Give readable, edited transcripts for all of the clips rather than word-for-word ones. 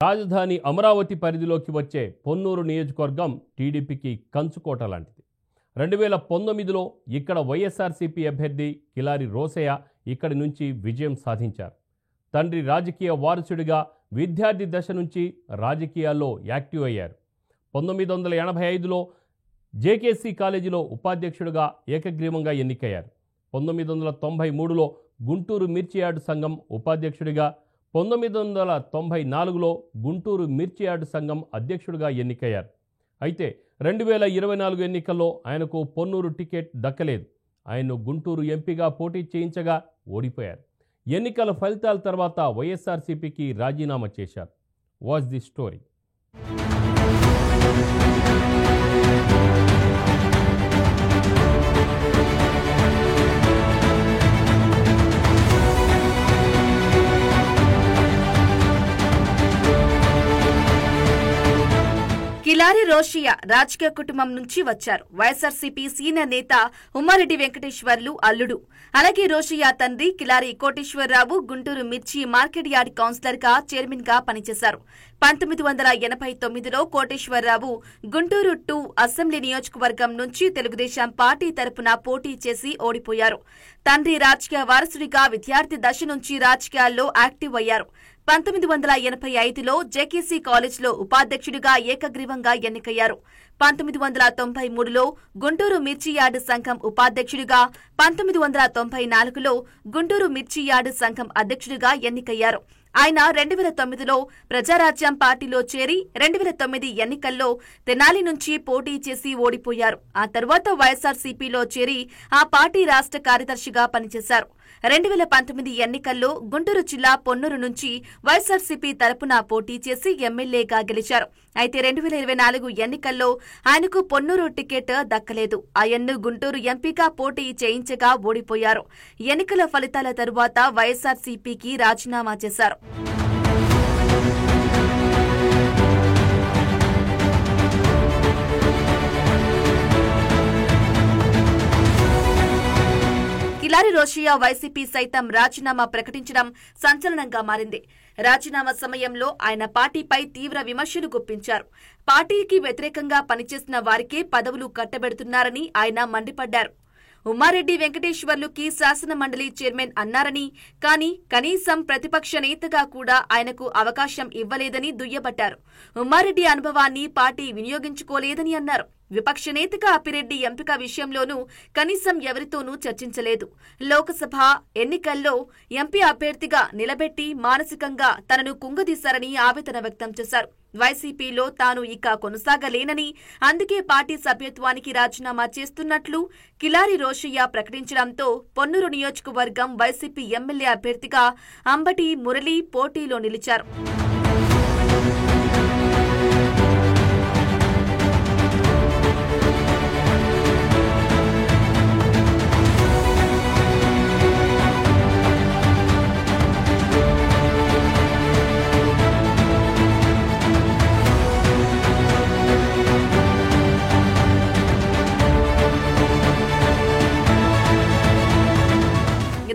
రాజధాని అమరావతి పరిధిలోకి వచ్చే పొన్నూరు నియోజకవర్గం టీడీపీకి కంచుకోట లాంటిది. 2019లో ఇక్కడ వైఎస్ఆర్సీపీ అభ్యర్థి కిలారి రోసయ్య ఇక్కడి నుంచి విజయం సాధించారు. తండ్రి రాజకీయ వారసుడిగా విద్యార్థి దశ నుంచి రాజకీయాల్లో యాక్టివ్ అయ్యారు. 1985లో జేకేసీ కాలేజీలో ఉపాధ్యక్షుడిగా ఏకగ్రీవంగా ఎన్నికయ్యారు. 1993లో గుంటూరు మిర్చియార్డు సంఘం ఉపాధ్యక్షుడిగా, 1994లో గుంటూరు మిర్చియార్డు సంఘం అధ్యక్షుడిగా ఎన్నికయ్యారు. అయితే 2024 ఎన్నికల్లో ఆయనకు పొన్నూరు టికెట్ దక్కలేదు. ఆయన్ను గుంటూరు ఎంపీగా పోటీ చేయించగా ఓడిపోయారు. ఎన్నికల ఫలితాల తర్వాత వైఎస్ఆర్సీపీకి రాజీనామా చేశారు. Watch the story. Kilari Rosaiah రాజకీయ కుటుంబం నుంచి వచ్చారు. వైఎస్ఆర్సీపీ సీనియర్ నేత ఉమ్మారెడ్డి వెంకటేశ్వర్లు అల్లుడు. అలాగే రోషయ్య తండ్రి కిలారి కోటేశ్వరరావు గుంటూరు మిర్చి మార్కెట్ యార్డ్ కౌన్సిలర్ గా చైర్మన్ గా పనిచేశారు. 1989లో కోటేశ్వరరావు గుంటూరు 2 అసెంబ్లీ నియోజకవర్గం నుంచి తెలుగుదేశం పార్టీ తరపున పోటీ చేసి ఓడిపోయారు. తండ్రి రాజకీయ వారసుడిగా విద్యార్థి దశ నుంచి రాజకీయాల్లో యాక్టివ్ అయ్యారు. 1985లో జేకేసీ కాలేజ్లో ఉపాధ్యక్షుడిగా ఏకగ్రీవంగా ఎన్నికయ్యారు. 1993లో గుంటూరు మిర్చియార్డు సంఘం ఉపాధ్యక్షుడిగా, 1994లో గుంటూరు మిర్చియార్డు సంఘం అధ్యక్షుడిగా ఎన్నికయ్యారు. ఆయన 2009లో ప్రజారాజ్యం పార్టీలో చేరి 2009 ఎన్నికల్లో తెనాలి నుంచి పోటీ చేసి ఓడిపోయారు. ఆ తర్వాత వైఎస్ఆర్సీపీలో చేరి ఆ పార్టీ రాష్ట్ర కార్యదర్శిగా పనిచేశారు. 2019 ఎన్నికల్లో గుంటూరు జిల్లా పొన్నూరు నుంచి వైఎస్ఆర్సీపీ తరపున పోటీ చేసి ఎమ్మెల్యేగా గెలిచారు. అయితే 2024 ఎన్నికల్లో ఆయనకు పొన్నూరు టికెట్ దక్కలేదు. ఆయన్ను గుంటూరు ఎంపీగా పోటీ చేయించగా ఓడిపోయారు. ఎన్నికల ఫలితాల తరువాత వైఎస్ఆర్సీపీకి రాజీనామా చేశారు. కిలారి రోషయ్య వైసీపీ సైతం రాజీనామా ప్రకటించడం సంచలనంగా మారింది. రాజీనామా సమయంలో ఆయన పార్టీపై తీవ్ర విమర్శలు గుప్పించారు. పార్టీకి వ్యతిరేకంగా పనిచేసిన వారికే పదవులు కట్టబెడుతున్నారని ఆయన మండిపడ్డారు. ఉమ్మారెడ్డి వెంకటేశ్వర్లుకి శాసన మండలి చైర్మన్ అన్నారని, కానీ కనీసం ప్రతిపక్ష నేతగా కూడా ఆయనకు అవకాశం ఇవ్వలేదని దుయ్యబట్టారు. ఉమ్మారెడ్డి అనుభవాన్ని పార్టీ వినియోగించుకోలేదని అన్నారు. విపక్ష నేతగా అప్పిరెడ్డి ఎంపిక విషయంలోనూ కనీసం ఎవరితోనూ చర్చించలేదు. లోక్సభ ఎన్నికల్లో ఎంపీ అభ్యర్థిగా నిలబెట్టి మానసికంగా తనను కుంగదీశారని ఆవేదన వ్యక్తం చేశారు. వైసీపీలో తాను ఇక కొనసాగలేనని, అందుకే పార్టీ సభ్యత్వానికి రాజీనామా చేస్తున్నట్లు కిలారి రోషయ్య ప్రకటించడంతో పొన్నూరు నియోజకవర్గం వైసీపీ ఎమ్మెల్యే అభ్యర్థిగా అంబటి మురళి పోటీలో నిలిచారు.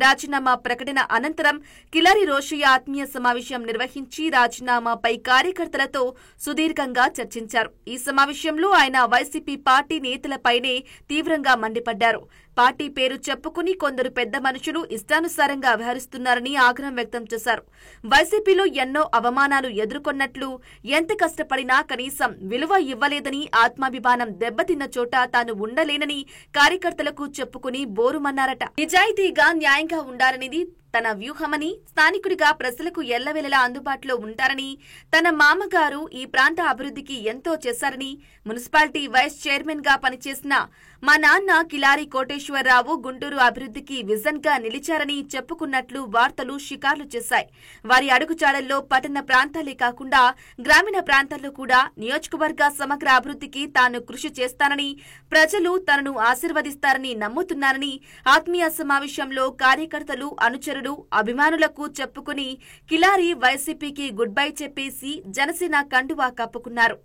రాజీనామా ప్రకటన అనంతరం కిలారి రోషయ్య ఆత్మీయ సమావేశం నిర్వహించి రాజీనామాపై కార్యకర్తలతో సుదీర్ఘంగా చర్చించారు. ఈ సమావేశంలో ఆయన వైసీపీ పార్టీ నేతలపైనే తీవ్రంగా మండిపడ్డారు. పార్టీ పేరు చెప్పుకుని కొందరు పెద్ద మనుషులు ఇష్టానుసారంగా వ్యవహరిస్తున్నారని ఆగ్రహం వ్యక్తం చేశారు. వైసీపీలో ఎన్నో అవమానాలు ఎదుర్కొన్నట్లు, ఎంత కష్టపడినా కనీసం విలువ ఇవ్వలేదని, ఆత్మాభిమానం దెబ్బతిన్న చోట తాను ఉండలేనని కార్యకర్తలకు చెప్పుకుని బోరుమన్నారట. నిజాయితీగా న్యాయంగా ఉండాలనేది తన వ్యూహమని, స్థానికుడిగా ప్రజలకు ఎల్లవేళలా అందుబాటులో ఉంటారని, తన మామగారు ఈ ప్రాంత అభివృద్ధికి ఎంతో చేశారని, మున్సిపాలిటీ వైస్ చైర్మన్ గా పనిచేసిన మా నాన్న కిలారి కోటేశ్వరరావు గుంటూరు అభివృద్ధికి విజన్ గా నిలిచారని చెప్పుకున్నట్లు వార్తలు షికార్లు చేశాయి. వారి అడుగుజాడల్లో పట్టణ ప్రాంతాలే కాకుండా గ్రామీణ ప్రాంతాల్లో కూడా నియోజకవర్గ సమగ్ర అభివృద్ధికి తాను కృషి చేస్తానని, ప్రజలు తనను ఆశీర్వదిస్తారని నమ్ముతున్నారని ఆత్మీయ సమావేశంలో కార్యకర్తలు, అనుచరులు, అభిమానులకు చెప్పుకుని కిలారి వైసీపీకి గుడ్ బై చెప్పేసి జనసేన కండువా కప్పుకున్నారు.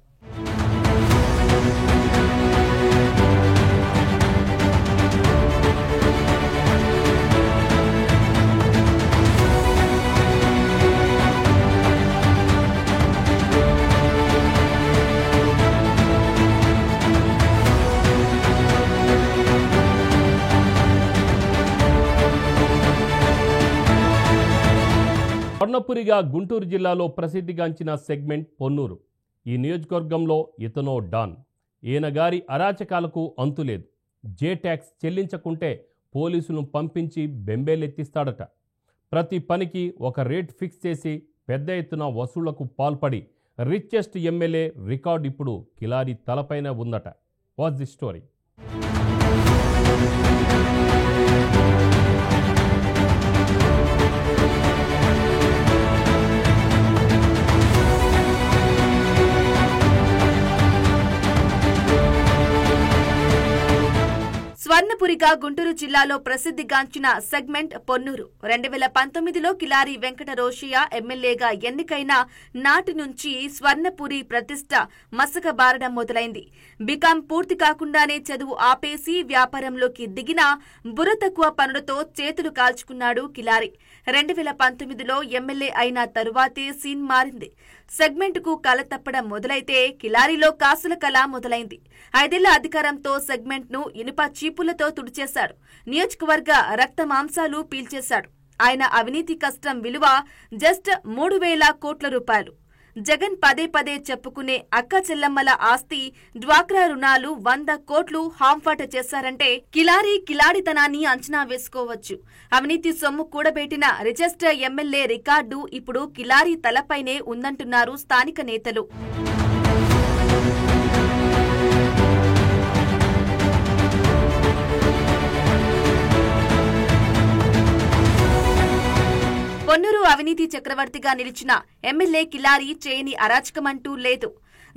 స్వర్ణపురిగా గుంటూరు జిల్లాలో ప్రసిద్ధిగాంచిన సెగ్మెంట్ పొన్నూరు. ఈ నియోజకవర్గంలో ఇతనో డాన్. ఈయనగారి అరాచకాలకు అంతులేదు. జే ట్యాక్స్ చెల్లించకుంటే పోలీసులను పంపించి బెంబేలెత్తిస్తాడట. ప్రతి పనికి ఒక రేట్ ఫిక్స్ చేసి పెద్ద ఎత్తున వసూళ్లకు పాల్పడి రిచెస్ట్ ఎమ్మెల్యే రికార్డు ఇప్పుడు కిలారి తలపైన ఉందట. What's the story? స్వర్ణపురిగా గుంటూరు జిల్లాలో ప్రసిద్ధిగాంచిన సెగ్మెంట్ పొన్నూరు 2019లో కిలారి వెంకట రోషయ్య ఎమ్మెల్యేగా ఎన్నికైన నాటి నుంచి స్వర్ణపురి ప్రతిష్ట మసకబారడం మొదలైంది. బీకాం పూర్తి కాకుండానే చదువు ఆపేసి వ్యాపారంలోకి దిగిన బుర్ర తక్కువ పనులతో చేతులు కాల్చుకున్నాడు కిలారి. 2019లో ఎమ్మెల్యే అయిన తరువాతే సీన్ మారింది. సెగ్మెంట్ కు కల తప్పడం మొదలైతే కిలారిలో కాసుల కళ మొదలైంది. 5 ఏళ్ల అధికారంతో సెగ్మెంట్ ను ఇనుప చీపులతో తుడిచేశాడు. నియోజకవర్గ రక్త మాంసాలు పీల్చేశాడు. ఆయన అవినీతి కష్టం విలువ జస్ట్ 3,000 కోట్ల రూపాయలు. జగన్ పదే పదే చెప్పుకునే అక్క చెల్లమ్మల ఆస్తి, డ్వాక్రా రుణాలు 100 కోట్లు హాంఫాట చేశారంటే కిలాడితనాన్ని అంచనా వేసుకోవచ్చు. అవినీతి సొమ్ము కూడబెట్టిన రిచెస్ట్ ఎమ్మెల్యే రికార్డు ఇప్పుడు కిలారి తలపైనే ఉందంటున్నారు స్థానిక నేతలు. పొన్నూరు అవినీతి చక్రవర్తిగా నిలిచిన ఎమ్మెల్యే కిలారి చేయని అరాచకమంటూ లేదు.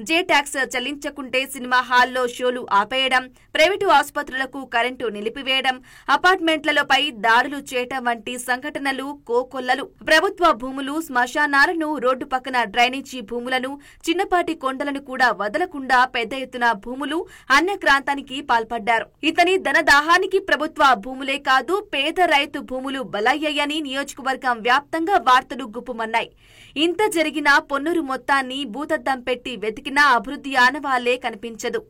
జే ట్యాక్స్ చెల్లించకుంటే సినిమా హాల్లో షోలు ఆపేయడం, ప్రైవేటు ఆసుపత్రులకు కరెంటు నిలిపివేయడం, అపార్ట్మెంట్లపై దాడులు చేయటం వంటి సంఘటనలు కోకొల్లలు. ప్రభుత్వ భూములు, శ్మశానాలను, రోడ్డు పక్కన డ్రైనేజీ భూములను, చిన్నపాటి కొండలను కూడా వదలకుండా పెద్ద ఎత్తున భూములు అన్యక్రాంతానికి పాల్పడ్డారు. ఇతని ధనదాహానికి ప్రభుత్వ భూములే కాదు, పేద రైతు భూములు బలయ్యాయని నియోజకవర్గం వ్యాప్తంగా వార్తలు గుప్పుమన్నాయి. ఇంత జరిగినా పొన్నూరు మొత్తాన్ని భూతద్దం పెట్టి వెతికినా అభివృద్ధి ఆనవాళ్లే కనిపించదు.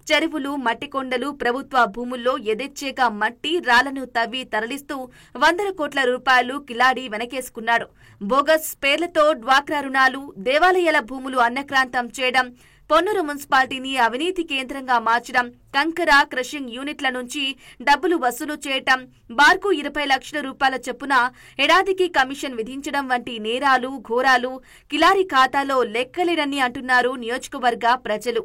చెరువులు, మట్టి కొండలు, ప్రభుత్వ భూముల్లో యథేచ్ఛగా మట్టి, రాళ్లను తవ్వి తరలిస్తూ 100 కోట్ల రూపాయలు కిలాడి వెనకేసుకున్నాడు. బోగస్ పేర్లతో డ్వాక్రా రుణాలు, దేవాలయాల భూములు అన్యక్రాంతం చేయడం, పొన్నూరు మున్సిపాలిటీని అవినీతి కేంద్రంగా మార్చడం, కంకర క్రషింగ్ యూనిట్ల నుంచి డబ్బులు వసూలు చేయటం, బార్కు 20 లక్షల రూపాయల చొప్పున ఏడాదికి కమిషన్ విధించడం వంటి నేరాలు, ఘోరాలు కిలారి ఖాతాలో లెక్కలేనని అంటున్నారు నియోజకవర్గ ప్రజలు.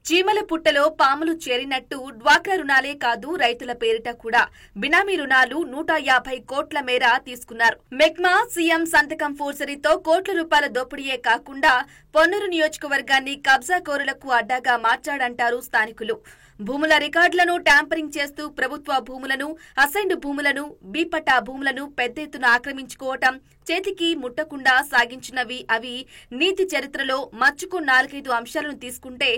చీమల పుట్టలో పాములు చేరినట్టు డ్వాక్రా రుణాలే కాదు, రైతుల పేరిట కూడా బినామీ రుణాలు 150 కోట్ల మేర తీసుకున్నారు. మెగ్మా సీఎం సంతకం ఫోర్సరీతో కోట్ల రూపాయల దోపిడీయే కాకుండా పొన్నూరు నియోజకవర్గాన్ని కబ్జాకోరులకు అడ్డాగా మార్చాడంటారు స్థానికులు. భూముల రికార్డులను ట్యాంపరింగ్ చేస్తూ ప్రభుత్వ భూములను, అసైన్డ్ భూములను, బీపట్టా భూములను పెద్ద ఎత్తున ఆక్రమించుకోవటం, చేతికి ముట్టకుండా సాగించినవి అవి. నీతి చరిత్రలో మచ్చుకు 4-5 అంశాలను తీసుకుంటే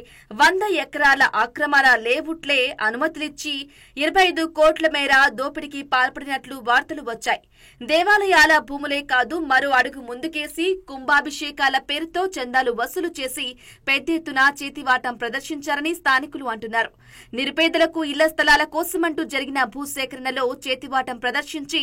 100 ఎకరాల అక్రమాల లేవుట్లే అనుమతులిచ్చి 25 కోట్ల మేర దోపిడీకి పాల్పడినట్లు వార్తలు వచ్చాయి. దేవాలయాల భూములే కాదు, మరో అడుగు ముందుకేసి కుంభాభిషేకాల పేరుతో చందాలు వసూలు చేసి పెద్ద ఎత్తున చేతివాటం ప్రదర్శించారని స్థానికులు అంటున్నారు. నిరుపేదలకు ఇళ్ల స్థలాల కోసమంటూ జరిగిన భూసేకరణలో చేతివాటం ప్రదర్శించి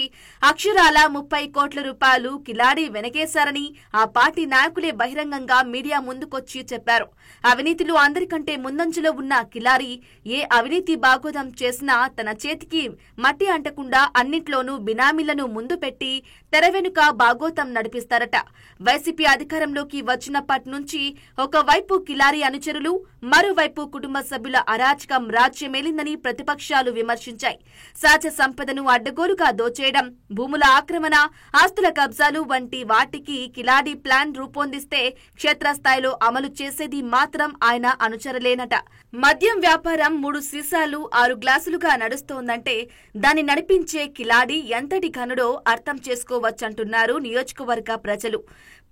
అక్షరాల 30 కోట్ల రూపాయలు కిలాడి వెనకేశారని ఆ పార్టీ నాయకులే బహిరంగంగా మీడియా ముందుకొచ్చి చెప్పారు. అవినీతిలో అందరికంటే ముందంజలో ఉన్న కిలారి ఏ అవినీతి బాగోదం చేసినా తన చేతికి మట్టి అంటకుండా అన్నింట్లోనూ బినామీలను ముందు పెట్టి తెర వెనుక బాగోతం నడిపిస్తారట. వైసీపీ అధికారంలోకి వచ్చినప్పటి నుంచి ఒకవైపు కిలారి అనుచరులు, మరోవైపు కుటుంబ సభ్యుల అరాచకం రాజ్యమేలిందని ప్రతిపక్షాలు విమర్శించాయి. సహజ సంపదను అడ్డగోలుగా దోచేయడం, భూముల ఆక్రమణ, ఆస్తుల కబ్జాలు వంటి వాటికి కిలాడి ప్లాన్ రూపొందిస్తే క్షేత్రస్థాయిలో అమలు చేసేది మాత్రం ఆయన అనుచరులేనట. మద్యం వ్యాపారం 3 సీసాలు 6 గ్లాసులుగా నడుస్తోందంటే దాన్ని నడిపించే కిలాడి ఎంతటి ఘనుడో అర్థం చేసుకోవచ్చంటున్నారు నియోజకవర్గ ప్రజలు.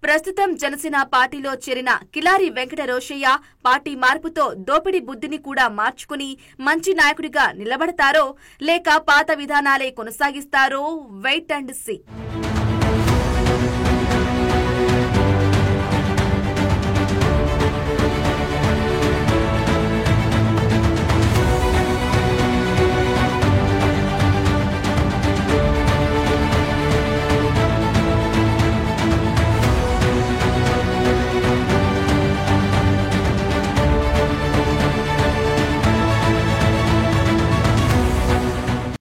ప్రస్తుతం జనసేన పార్టీలో చేరిన కిలారి వెంకట రోషయ్య పార్టీ మార్పుతో దోపిడీ బుద్ధిని కూడా మార్చుకుని మంచి నాయకుడిగా నిలబడతారో లేక పాత విధానాలే కొనసాగిస్తారో వెయిట్ అండ్ సీ.